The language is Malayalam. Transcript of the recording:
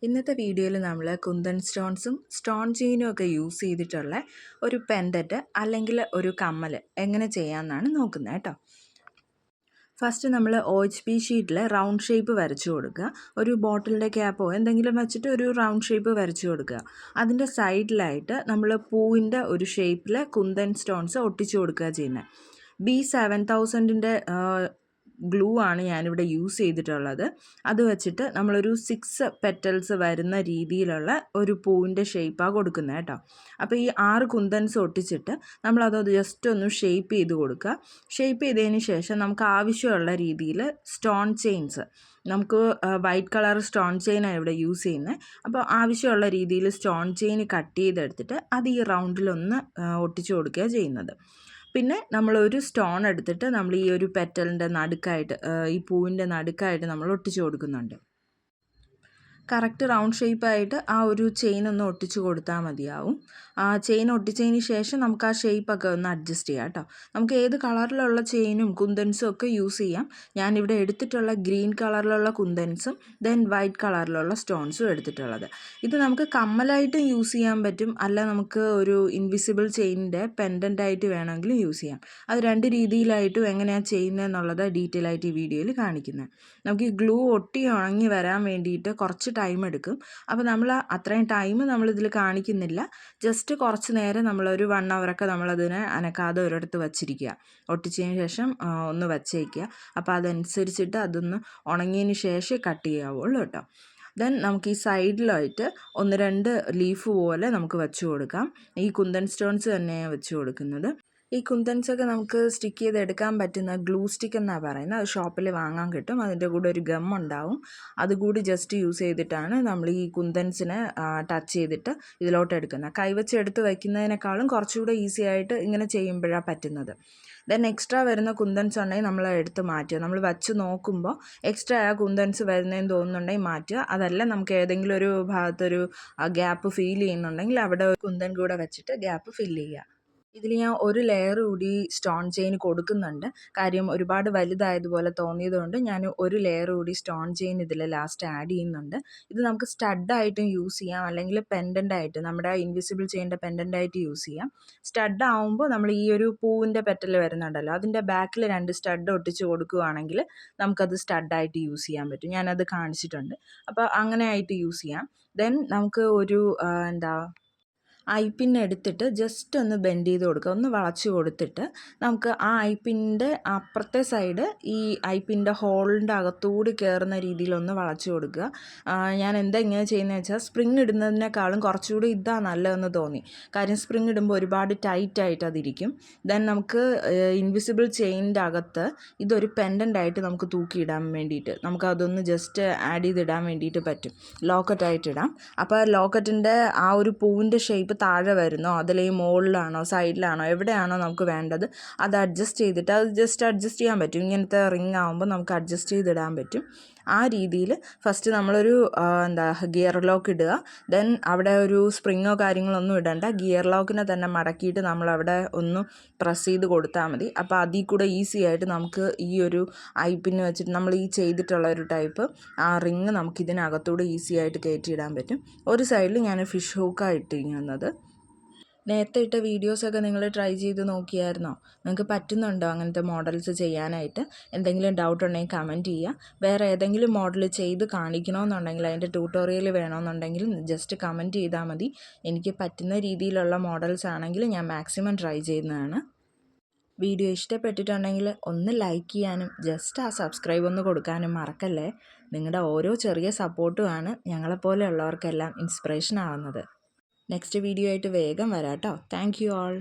ഇന്നത്തെ വീഡിയോയിൽ നമ്മൾ കുന്തൻ സ്റ്റോൺസും സ്റ്റോൺ ചെയിനും ഒക്കെ യൂസ് ചെയ്തിട്ടുള്ള ഒരു പെൻഡൻറ്റ് അല്ലെങ്കിൽ ഒരു കമ്മൽ എങ്ങനെ ചെയ്യാമെന്നാണ് നോക്കുന്നത് കേട്ടോ. ഫസ്റ്റ് നമ്മൾ OHP ഷീറ്റിൽ റൗണ്ട് ഷേപ്പ് വരച്ചു കൊടുക്കുക. ഒരു ബോട്ടിലിൻ്റെ ക്യാപ്പോ എന്തെങ്കിലും വെച്ചിട്ട് ഒരു റൗണ്ട് ഷേപ്പ് വരച്ചു കൊടുക്കുക. അതിൻ്റെ സൈഡിലായിട്ട് നമ്മൾ പൂവിൻ്റെ ഒരു ഷേപ്പിൽ കുന്തൻ സ്റ്റോൺസ് ഒട്ടിച്ചു കൊടുക്കുക ചെയ്യുന്നത്. B7000ൻ്റെ ഗ്ലൂ ആണ് ഞാനിവിടെ യൂസ് ചെയ്തിട്ടുള്ളത്. അത് വെച്ചിട്ട് നമ്മളൊരു 6 പെറ്റൽസ് വരുന്ന രീതിയിലുള്ള ഒരു പൂവിൻ്റെ ഷേപ്പാണ് കൊടുക്കുന്നത് കേട്ടോ. അപ്പോൾ ഈ 6 കുന്തൻസ് ഒട്ടിച്ചിട്ട് നമ്മളത് ജസ്റ്റ് ഒന്ന് ഷേപ്പ് ചെയ്ത് കൊടുക്കുക. ഷേപ്പ് ചെയ്തതിന് ശേഷം നമുക്ക് ആവശ്യമുള്ള രീതിയിൽ സ്റ്റോൺ ചെയിൻസ്, നമുക്ക് വൈറ്റ് കളർ സ്റ്റോൺ ചെയിനാണ് ഇവിടെ യൂസ് ചെയ്യുന്നത്. അപ്പോൾ ആവശ്യമുള്ള രീതിയിൽ സ്റ്റോൺ ചെയിൻ കട്ട് ചെയ്തെടുത്തിട്ട് അത് ഈ റൗണ്ടിലൊന്ന് ഒട്ടിച്ചു കൊടുക്കുക ചെയ്യുന്നത്. പിന്നെ നമ്മളൊരു സ്റ്റോൺ എടുത്തിട്ട് നമ്മൾ ഈ ഒരു പെറ്റലിൻ്റെ നടുക്കായിട്ട്, ഈ പൂവിൻ്റെ നടുക്കായിട്ട് നമ്മൾ ഒട്ടിച്ചു കൊടുക്കുന്നുണ്ട്. കറക്റ്റ് റൗണ്ട് ഷേപ്പായിട്ട് ആ ഒരു ചെയിൻ ഒന്ന് ഒട്ടിച്ചു കൊടുത്താൽ മതിയാവും. ആ ചെയിൻ ഒട്ടിച്ചതിന് ശേഷം നമുക്ക് ആ ഷേപ്പൊക്കെ ഒന്ന് അഡ്ജസ്റ്റ് ചെയ്യാം കേട്ടോ. നമുക്ക് ഏത് കളറിലുള്ള ചെയിനും കുന്തൻസും ഒക്കെ യൂസ് ചെയ്യാം. ഞാനിവിടെ എടുത്തിട്ടുള്ള ഗ്രീൻ കളറിലുള്ള കുന്തൻസും വൈറ്റ് കളറിലുള്ള സ്റ്റോൺസും എടുത്തിട്ടുള്ളത്. ഇത് നമുക്ക് കമ്മലായിട്ടും യൂസ് ചെയ്യാൻ പറ്റും, അല്ല നമുക്ക് ഒരു ഇൻവിസിബിൾ ചെയിനിൻ്റെ പെൻഡൻ്റായിട്ട് വേണമെങ്കിലും യൂസ് ചെയ്യാം. അത് 2 രീതിയിലായിട്ടും എങ്ങനെയാണ് ചെയ്യുന്നതെന്നുള്ളത് ഡീറ്റെയിൽ ആയിട്ട് ഈ വീഡിയോയിൽ കാണിക്കുന്നത്. നമുക്ക് ഈ ഗ്ലൂ ഒട്ടി ഉണങ്ങി വരാൻ വേണ്ടിയിട്ട് കുറച്ച് ടൈം എടുക്കും. അപ്പോൾ നമ്മൾ അത്രയും ടൈം നമ്മളിതിൽ കാണിക്കുന്നില്ല. ജസ്റ്റ് കുറച്ച് നേരം നമ്മളൊരു 1 hour നമ്മളതിനെ അനക്കാതെ ഒരിടത്ത് വച്ചിരിക്കുക. ഒട്ടിച്ചതിന് ശേഷം ഒന്ന് വച്ചേക്കുക. അപ്പോൾ അതനുസരിച്ചിട്ട് അതൊന്ന് ഉണങ്ങിയതിന് ശേഷം കട്ട് ചെയ്യാവുള്ളൂ കേട്ടോ. നമുക്ക് ഈ സൈഡിലായിട്ട് 1-2 ലീഫ് പോലെ നമുക്ക് വെച്ച് കൊടുക്കാം. ഈ കുന്തൻ സ്റ്റോൺസ് തന്നെയാണ് വെച്ച് കൊടുക്കുന്നത്. ഈ കുന്തൻസൊക്കെ നമുക്ക് സ്റ്റിക്ക് ചെയ്തെടുക്കാൻ പറ്റുന്ന ഗ്ലൂ സ്റ്റിക്ക് എന്നാണ് പറയുന്നത്. അത് ഷോപ്പിൽ വാങ്ങാൻ കിട്ടും. അതിൻ്റെ കൂടെ ഒരു ഗം ഉണ്ടാവും. അതുകൂടി ജസ്റ്റ് യൂസ് ചെയ്തിട്ടാണ് നമ്മൾ ഈ കുന്തൻസിനെ ടച്ച് ചെയ്തിട്ട് ഇതിലോട്ട് എടുക്കുന്നത്. കൈവച്ച് എടുത്ത് വയ്ക്കുന്നതിനേക്കാളും കുറച്ചുകൂടെ ഈസി ആയിട്ട് ഇങ്ങനെ ചെയ്യുമ്പോഴാണ് പറ്റുന്നത്. എക്സ്ട്രാ വരുന്ന കുന്തൻസ് ഉണ്ടെങ്കിൽ നമ്മൾ എടുത്ത് മാറ്റുക. നമ്മൾ വച്ച് നോക്കുമ്പോൾ എക്സ്ട്രാ ആ കുന്തൻസ് വരുന്നതെന്ന് തോന്നുന്നുണ്ടെങ്കിൽ മാറ്റുക. അതല്ല നമുക്ക് ഏതെങ്കിലും ഒരു ഭാഗത്തൊരു ഗ്യാപ്പ് ഫീൽ ചെയ്യുന്നുണ്ടെങ്കിൽ അവിടെ ഒരു കുന്തൻ കൂടെ വെച്ചിട്ട് ഗ്യാപ്പ് ഫില്ല് ചെയ്യുക. ഇതിൽ ഞാൻ ഒരു ലെയർ കൂടി സ്റ്റോൺ ചെയിൻ കൊടുക്കുന്നുണ്ട്. കാര്യം ഒരുപാട് വലുതായതുപോലെ തോന്നിയതുകൊണ്ട് ഞാൻ ഒരു ലെയർ കൂടി സ്റ്റോൺ ചെയിൻ ഇതിൽ ലാസ്റ്റ് ആഡ് ചെയ്യുന്നുണ്ട്. ഇത് നമുക്ക് സ്റ്റഡായിട്ടും യൂസ് ചെയ്യാം, അല്ലെങ്കിൽ പെൻഡൻ്റായിട്ട്, നമ്മുടെ ഇൻവിസിബിൾ ചെയിൻ്റെ പെൻഡൻ്റായിട്ട് യൂസ് ചെയ്യാം. സ്റ്റഡ് ആവുമ്പോൾ നമ്മൾ ഈ ഒരു പൂവിൻ്റെ പെറ്റൽ വരുന്നുണ്ടല്ലോ, അതിൻ്റെ ബാക്കിൽ 2 സ്റ്റഡ് ഒട്ടിച്ച് കൊടുക്കുകയാണെങ്കിൽ നമുക്കത് സ്റ്റഡായിട്ട് യൂസ് ചെയ്യാൻ പറ്റും. ഞാനത് കാണിച്ചിട്ടുണ്ട്. അപ്പോൾ അങ്ങനെ ആയിട്ട് യൂസ് ചെയ്യാം. നമുക്ക് ഒരു ഐപ്പിൻ എടുത്തിട്ട് ജസ്റ്റ് ഒന്ന് ബെൻഡ് ചെയ്ത് കൊടുക്കുക, ഒന്ന് വളച്ച് കൊടുത്തിട്ട് നമുക്ക് ആ ഐപ്പിൻ്റെ അപ്പുറത്തെ സൈഡ് ഈ ഐപ്പിൻ്റെ ഹോളിൻ്റെ അകത്തൂടി കയറുന്ന രീതിയിലൊന്ന് വളച്ച് കൊടുക്കുക. ഞാൻ എന്താ ഇങ്ങനെ ചെയ്യുന്നത് വെച്ചാൽ, സ്പ്രിങ് ഇടുന്നതിനേക്കാളും കുറച്ചുകൂടി ഇതാണ് നല്ലതെന്ന് തോന്നി. കാര്യം സ്പ്രിങ് ഇടുമ്പോൾ ഒരുപാട് ടൈറ്റായിട്ട് അതിരിക്കും. നമുക്ക് ഇൻവിസിബിൾ ചെയിനിൻ്റെ അകത്ത് ഇതൊരു പെൻഡൻ്റായിട്ട് നമുക്ക് തൂക്കിയിടാൻ വേണ്ടിയിട്ട്, നമുക്കതൊന്ന് ജസ്റ്റ് ആഡ് ചെയ്തിടാൻ വേണ്ടിയിട്ട് പറ്റും. ലോക്കറ്റായിട്ട് ഇടാം. അപ്പോൾ ലോക്കറ്റിൻ്റെ ആ ഒരു പൂവിൻ്റെ ഷേപ്പ് താഴെ വരുന്നോ, അതിലേക്ക് മുകളിലാണോ സൈഡിലാണോ എവിടെയാണോ നമുക്ക് വേണ്ടത് അത് അഡ്ജസ്റ്റ് ചെയ്തിട്ട്, അത് ജസ്റ്റ് അഡ്ജസ്റ്റ് ചെയ്യാൻ പറ്റും. ഇങ്ങനത്തെ റിങ് ആകുമ്പോൾ നമുക്ക് അഡ്ജസ്റ്റ് ചെയ്തിടാൻ പറ്റും. ആ രീതിയിൽ ഫസ്റ്റ് നമ്മളൊരു ഗിയർ ലോക്ക് ഇടുക. അവിടെ ഒരു സ്പ്രിങ്ങോ കാര്യങ്ങളൊന്നും ഇടണ്ട. ഗിയർ ലോക്കിനെ തന്നെ മടക്കിയിട്ട് നമ്മളവിടെ ഒന്ന് പ്രസ് ചെയ്ത് കൊടുത്താൽ മതി. അപ്പോൾ അതിൽ കൂടെ ഈസി ആയിട്ട് നമുക്ക് ഈ ഒരു ഐപ്പിന് വെച്ചിട്ട് നമ്മൾ ഈ ചെയ്തിട്ടുള്ള ഒരു ടൈപ്പ് ആ റിങ് നമുക്ക് ഇതിനകത്തൂടെ ഈസി ആയിട്ട് കയറ്റിയിടാൻ പറ്റും. ഒരു സൈഡിൽ ഞാൻ ഫിഷ് ഹൂക്കാണ് ഇട്ടിരിക്കുന്നത്. നേരത്തെ ഇട്ട വീഡിയോസൊക്കെ നിങ്ങൾ ട്രൈ ചെയ്ത് നോക്കിയായിരുന്നോ? നിങ്ങൾക്ക് പറ്റുന്നുണ്ടോ അങ്ങനത്തെ മോഡൽസ് ചെയ്യാനായിട്ട്? എന്തെങ്കിലും ഡൗട്ട് ഉണ്ടെങ്കിൽ കമൻറ്റ് ചെയ്യുക. വേറെ ഏതെങ്കിലും മോഡൽ ചെയ്ത് കാണിക്കണമെന്നുണ്ടെങ്കിൽ, അതിൻ്റെ ട്യൂട്ടോറിയൽ വേണമെന്നുണ്ടെങ്കിൽ ജസ്റ്റ് കമൻറ്റ് ചെയ്താൽ മതി. എനിക്ക് പറ്റുന്ന രീതിയിലുള്ള മോഡൽസ് ആണെങ്കിൽ ഞാൻ മാക്സിമം ട്രൈ ചെയ്യുന്നതാണ്. വീഡിയോ ഇഷ്ടപ്പെട്ടിട്ടുണ്ടെങ്കിൽ ഒന്ന് ലൈക്ക് ചെയ്യാനും ജസ്റ്റ് ആ സബ്സ്ക്രൈബ് ഒന്ന് കൊടുക്കാനും മറക്കല്ലേ. നിങ്ങളുടെ ഓരോ ചെറിയ സപ്പോർട്ടുമാണ് ഞങ്ങളെപ്പോലെയുള്ളവർക്കെല്ലാം ഇൻസ്പിറേഷൻ ആവുന്നത്. നെക്സ്റ്റ് വീഡിയോ ആയിട്ട് വേഗം വരാം കേട്ടോ. Thank you all.